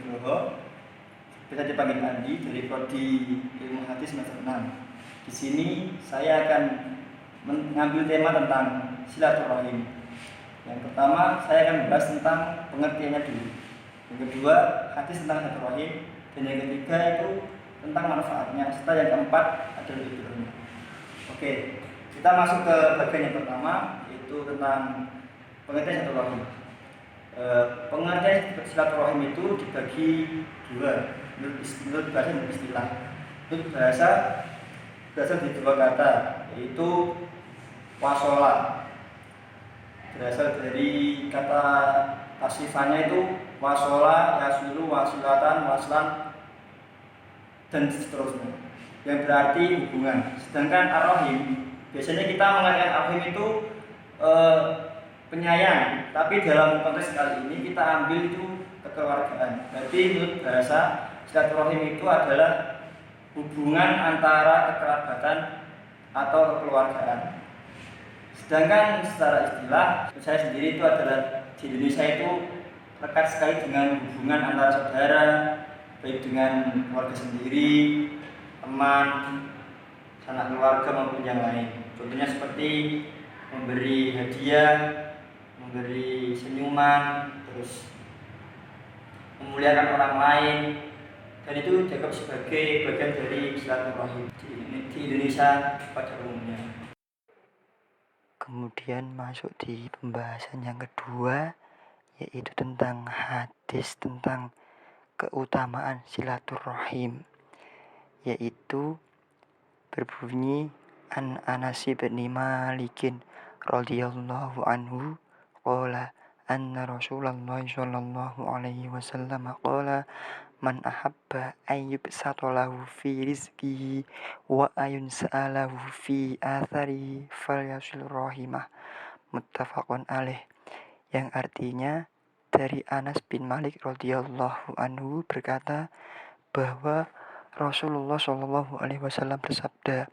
Nugroho, bisa dipanggil Andi dari Prodi Ilmu Hadis semester 6. Di sini saya akan mengambil tema tentang silaturahim. Yang pertama, saya akan membahas tentang pengertiannya dulu. Yang kedua, hadis tentang silaturahim. Dan yang ketiga itu tentang manfaatnya. Serta yang keempat adalah ibrohnya. Oke, kita masuk ke bagian yang pertama, yaitu tentang pengertian silaturahim. Pengertian silaturahim itu dibagi dua menurut bahasa dan istilah. Menurut bahasa berasal dari dua kata, yaitu wasola, berasal dari kata tasifannya itu wasola, yasulu, wasilatan, waslan, dan seterusnya, yang berarti hubungan. Sedangkan ar-rahim, biasanya kita mengartikan ar-rahim itu penyayang, tapi dalam konteks kali ini kita ambil itu kekeluargaan. Berarti menurut bahasa silaturahim itu adalah hubungan antara kekerabatan atau kekeluargaan. Sedangkan secara istilah, saya sendiri itu adalah di Indonesia itu lekat sekali dengan hubungan antara saudara, baik dengan keluarga sendiri, teman, sanak keluarga maupun yang lain. Contohnya seperti memberi hadiah, memberi senyuman, terus memuliakan orang lain, dan itu dianggap sebagai bagian dari silaturahim di Indonesia pada umumnya. Kemudian masuk di pembahasan yang kedua, yaitu tentang hadis tentang keutamaan silaturahim, yaitu berbunyi an Anas bin Malikin radhiyallahu anhu qala anna Rasulullah sallallahu alaihi wasallam qala man ahabba ayyub satolahu fi rizkihi wa ayun sa'alahu fi athari falyasil rahimah, muttafaqun alaih. Yang artinya dari Anas bin Malik radhiyallahu anhu berkata bahwa Rasulullah Shallallahu alaihi wasallam bersabda,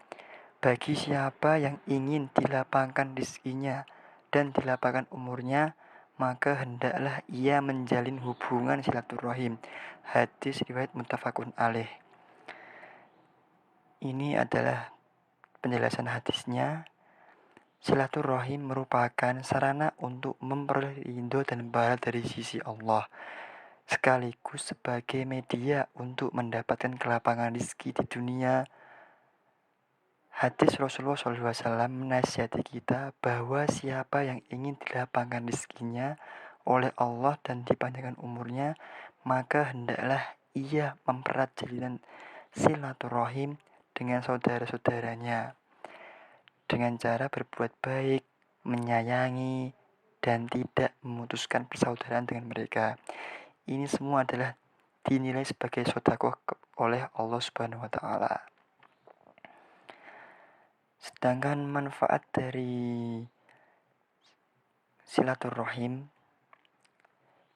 bagi siapa yang ingin dilapangkan rizkinya dan dilapangkan umurnya, maka hendaklah ia menjalin hubungan silaturahim. Hadis riwayat muttafaqun alaih. Ini adalah penjelasan hadisnya. Silaturahim merupakan sarana untuk memperoleh ridho dan pahala dari sisi Allah, sekaligus sebagai media untuk mendapatkan kelapangan rezeki di dunia. Hadis Rasulullah SAW menasihati kita bahwa siapa yang ingin dilapangkan rezekinya oleh Allah dan dipanjangkan umurnya, maka hendaklah ia mempererat jalinan silaturahim dengan saudara-saudaranya dengan cara berbuat baik, menyayangi, dan tidak memutuskan persaudaraan dengan mereka. Ini semua adalah dinilai sebagai sedekah oleh Allah Subhanahu wa taala. Sedangkan manfaat dari silaturahim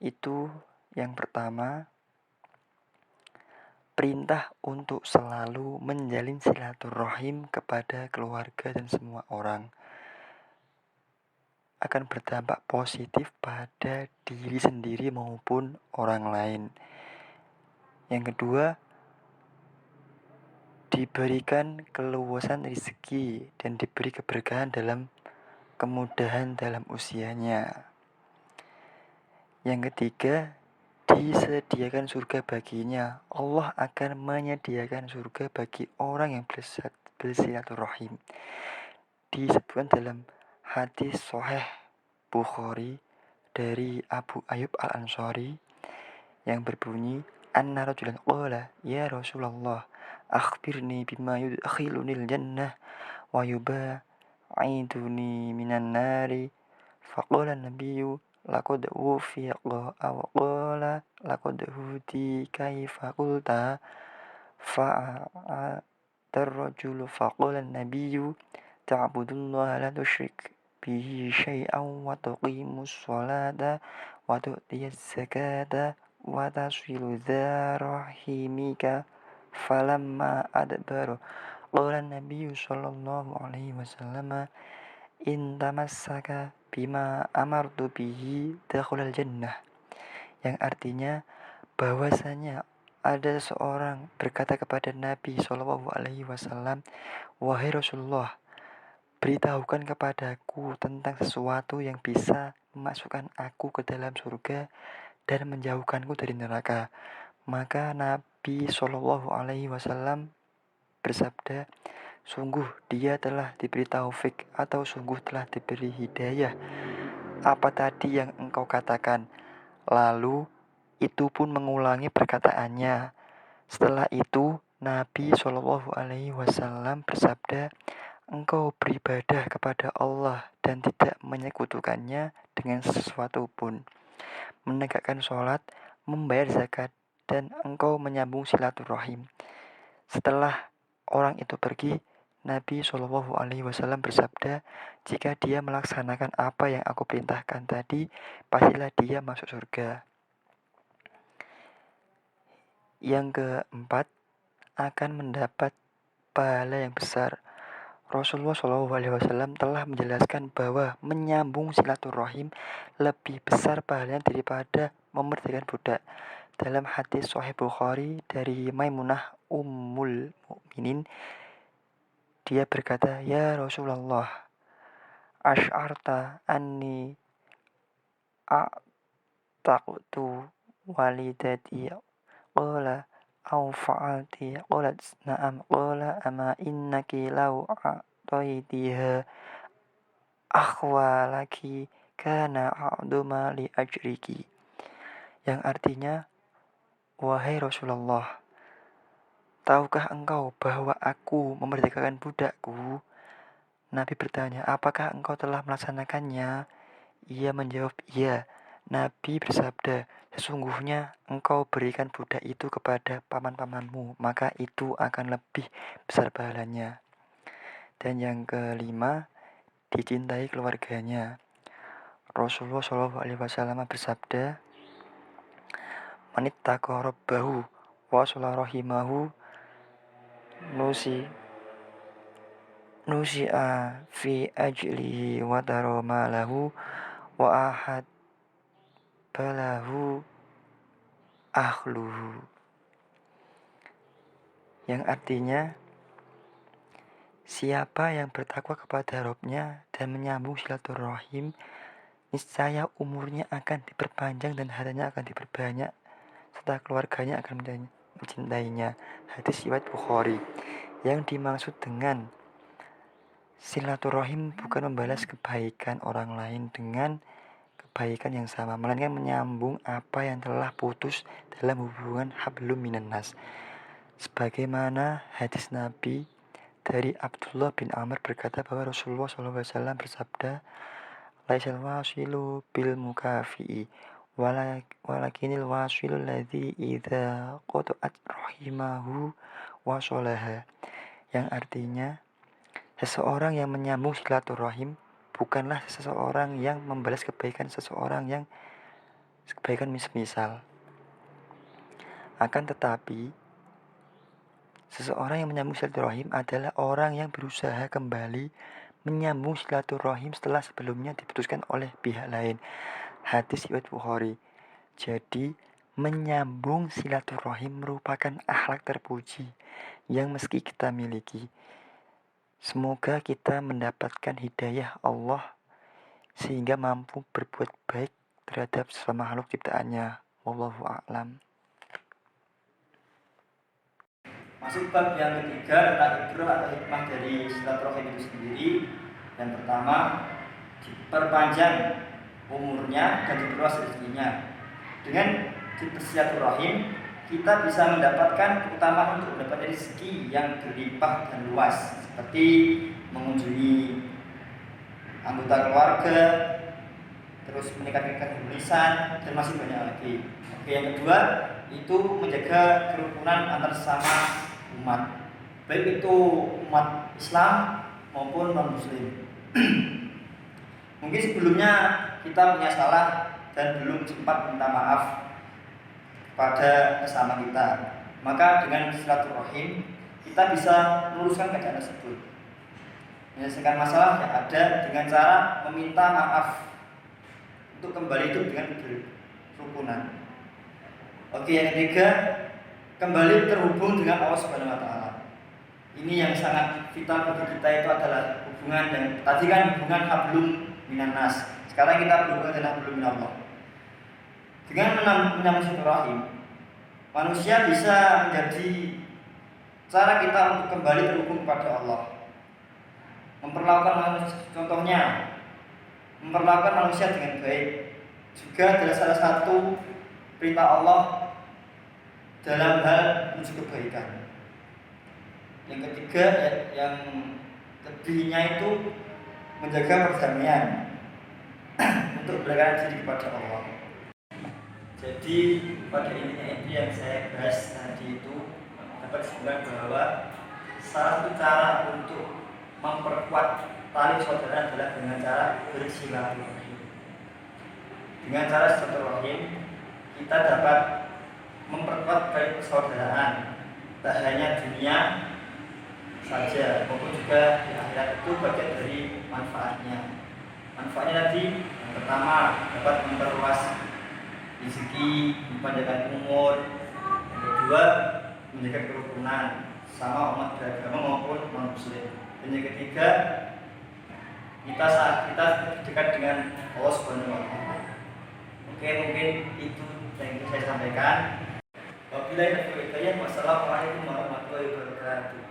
itu yang pertama, perintah untuk selalu menjalin silaturahim kepada keluarga dan semua orang akan berdampak positif pada diri sendiri maupun orang lain. Yang kedua, diberikan keluasan rezeki dan diberi keberkahan dalam kemudahan dalam usianya. Yang ketiga, disediakan surga baginya. Allah akan menyediakan surga bagi orang yang bersilaturahim. Disebutkan dalam hadis Sahih Bukhari dari Abu Ayyub Al-Ansari yang berbunyi, anna rajulan qala ya Rasulullah akhbirni bima yudkhilunil jannah wa yubaiduni minan nari. Faqala nabiyyu laqad wufiqa aw qala laqad hudi kaifa qulta fa'atarrajulu faqala nabiyyu ta'budullaha la tusyrik bihi syai'an wa tuqimus sholata wa tu'tiyaz zakata wa tasilu dzarahimika. Falamma adbaru qala nabiyyu sallallahu alaihi wasallam in tamassaka bima amartu bihi dakhulal jannah, yang artinya bahwasanya ada seorang berkata kepada Nabi Shallallahu Alaihi Wasallam, "Wahai Rasulullah, beritahukan kepadaku tentang sesuatu yang bisa memasukkan aku ke dalam surga dan menjauhkanku dari neraka." Maka Nabi Shallallahu Alaihi Wasallam bersabda, "Sungguh dia telah diberi taufik atau sungguh telah diberi hidayah. Apa tadi yang engkau katakan?" Lalu itu pun mengulangi perkataannya. Setelah itu Nabi Shallallahu Alaihi Wasallam bersabda, "Engkau beribadah kepada Allah dan tidak menyekutukannya dengan sesuatu pun, menegakkan sholat, membayar zakat, dan engkau menyambung silaturahim." Setelah orang itu pergi, Nabi Shallallahu Alaihi Wasallam bersabda, "Jika dia melaksanakan apa yang aku perintahkan tadi, pastilah dia masuk surga." Yang keempat, akan mendapat pahala yang besar. Rasulullah Shallallahu Alaihi Wasallam telah menjelaskan bahwa menyambung silaturahim lebih besar pahalanya daripada memerdekakan budak. Dalam hadis Sahih Bukhari dari Maimunah Ummul Mukminin, dia berkata, "Ya Rasulullah, asy'arta anni a'taqtu walidati." Qala au fa'alti qalat na'am qala ama innaki law a'taitiha akhwalaki kana a'duma li ajriki. Yang artinya, "Wahai Rasulullah, tahukah engkau bahwa aku memerdekakan budakku?" Nabi bertanya, "Apakah engkau telah melaksanakannya?" Ia menjawab, "Iya." Nabi bersabda, "Sesungguhnya engkau berikan budak itu kepada paman-pamanmu, maka itu akan lebih besar pahalanya." Dan yang kelima, dicintai keluarganya. Rasulullah Shallallahu Alaihi Wasallam bersabda, "Manittaqa rabbahu wa shalla rahimahu nusi'a fi ajlihi wa daroma lahu wa ahad balahu ahluhu." Yang artinya, siapa yang bertakwa kepada Rabb-Nya dan menyambung silaturahim, niscaya umurnya akan diperpanjang dan hartanya akan diperbanyak, serta keluarganya akan mencintainya. Hadis riwayat Bukhari. Yang dimaksud dengan silaturahim bukan membalas kebaikan orang lain dengan kebaikan yang sama, melainkan menyambung apa yang telah putus dalam hubungan hablum minan nas. Sebagaimana hadis Nabi dari Abdullah bin Amr berkata bahwa Rasulullah SAW bersabda, "Laisal wasilu bil mukafi'i, walakinil wasilu ladzi idza qata'at rahimahu wa sholaha." Yang artinya, seseorang yang menyambung silaturahim bukanlah seseorang yang membalas kebaikan seseorang yang kebaikan misal. Akan tetapi, seseorang yang menyambung silaturahim adalah orang yang berusaha kembali menyambung silaturahim setelah sebelumnya diputuskan oleh pihak lain. Hadis riwayat Bukhari. Jadi, menyambung silaturahim merupakan akhlak terpuji yang meski kita miliki. Semoga kita mendapatkan hidayah Allah sehingga mampu berbuat baik terhadap sesama makhluk ciptaannya. Wallahu a'lam. Masuk bab yang ketiga tentang ibrah atau hikmah dari silaturahim itu sendiri. Yang pertama, diperpanjang umurnya dan diperluas rezekinya. Dengan bersilaturahim, kita bisa mendapatkan keutamaan untuk mendapat rezeki yang berlimpah dan luas, seperti mengunjungi anggota keluarga, terus meningkatkan lisan, dan masih banyak lagi. Oke, yang kedua itu menjaga kerukunan antar sesama umat, baik itu umat Islam maupun non Muslim. Mungkin sebelumnya kita punya salah dan belum sempat minta maaf pada sesama kita, maka dengan silaturahim kita bisa meluruskan keadaan tersebut, menyelesaikan masalah yang ada dengan cara meminta maaf untuk kembali itu dengan kerukunan. Oke, yang ketiga, kembali terhubung dengan Allah Subhanahu wa taala. Ini yang sangat vital bagi kita itu adalah hubungan, dan tadi kan hubungan hablum minan nas. Sekarang kita berhubungan dengan hablum minallah. Dengan menyambung silaturahim, manusia bisa menjadi cara kita untuk kembali terhubung kepada Allah. Memperlakukan manusia, contohnya memperlakukan manusia dengan baik juga adalah salah satu perintah Allah dalam hal menuju kebaikan. Yang ketiga, yang lebihnya itu menjaga perdamaian untuk mendekatkan diri kepada Allah. Jadi pada intinya itu yang saya bahas tadi itu dapat disebutkan bahwa salah satu cara untuk memperkuat tali saudara adalah dengan cara bersilaturahim. Dengan cara silaturahim kita dapat memperkuat tali persaudaraan, tak hanya dunia saja, maupun juga di akhirat. Itu bagian dari manfaatnya. Manfaatnya tadi yang pertama dapat memperluas rezeki, memanjangkan umur. Yang kedua menjaga kerukunan sama umat beragama maupun non muslim. Dan yang ketiga kita dekat dengan Allah Subhanahu wa taala. Oke, mungkin itu yang ingin saya sampaikan. Wabillahi taufiq wal hidayah. Wassalamualaikum warahmatullahi wabarakatuh.